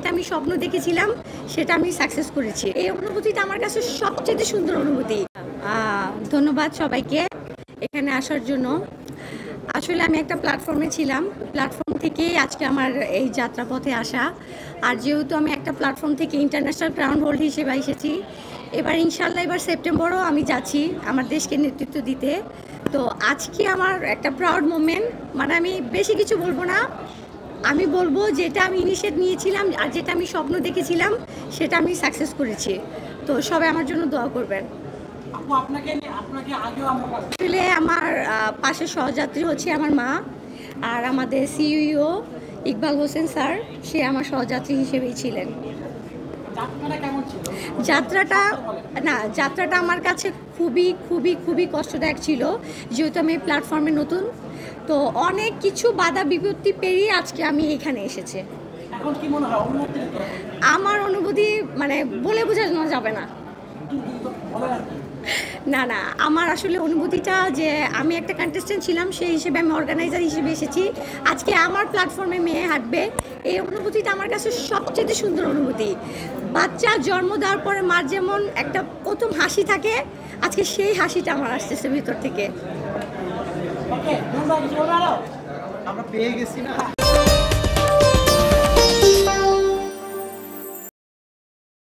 যেটা আমি স্বপ্ন দেখেছিলাম সেটা আমি সাকসেস করেছি। এই অনুভূতিটা আমার কাছে সবচেয়ে সুন্দর অনুভূতি। ধন্যবাদ সবাইকে এখানে আসার জন্য। আসলে আমি একটা প্ল্যাটফর্মে ছিলাম, প্ল্যাটফর্ম থেকেই আজকে আমার এই যাত্রাপথে আসা। আর যেহেতু আমি একটা প্ল্যাটফর্ম থেকে ইন্টারন্যাশনাল ক্রাউন হোল্ড হিসেবে এসেছি, এবার ইনশাল্লাহ এবার সেপ্টেম্বরও আমি যাচ্ছি আমার দেশকে নেতৃত্ব দিতে। তো আজকে আমার একটা প্রাউড মোমেন্ট, মানে আমি বেশি কিছু বলবো না, আমি বলবো যেটা আমি ইনিশিয়েট নিয়েছিলাম আর যেটা আমি স্বপ্ন দেখেছিলাম সেটা আমি সাকসেস করেছি। তো সবাই আমার জন্য দোয়া করবেন। আসলে আমার পাশে সহযাত্রী হচ্ছে আমার মা, আর আমাদের সিইও ইকবাল হোসেন স্যার, সে আমার সহযাত্রী হিসেবেই ছিলেন। যাত্রাটা আমার কাছে খুবই খুবই খুবই কষ্টদায়ক ছিল, যেহেতু আমি প্ল্যাটফর্মে নতুন। তো অনেক কিছু বাধা বিপত্তি পেরিয়ে আজকে আমি এখানে এসেছি। আমার অনুভূতি মানে বলে বোঝানো যাবে না। না, আমার আসলে অনুভূতিটা যে আমি একটা কন্টেস্টেন্ট ছিলাম, সেই হিসেবে আমি অর্গানাইজার হিসেবে এসেছি। আজকে আমার প্ল্যাটফর্মে মেয়ে হাঁটবে, এই অনুভূতিটা আমার কাছে সবচেয়ে সুন্দর অনুভূতি। বাচ্চা জন্ম দেওয়ার পরে মার যেমন একটা প্রথম হাসি থাকে, আজকে সেই হাসিটা আমার আসতেছে ভিতর থেকে। আমরা পেয়ে গেছি না।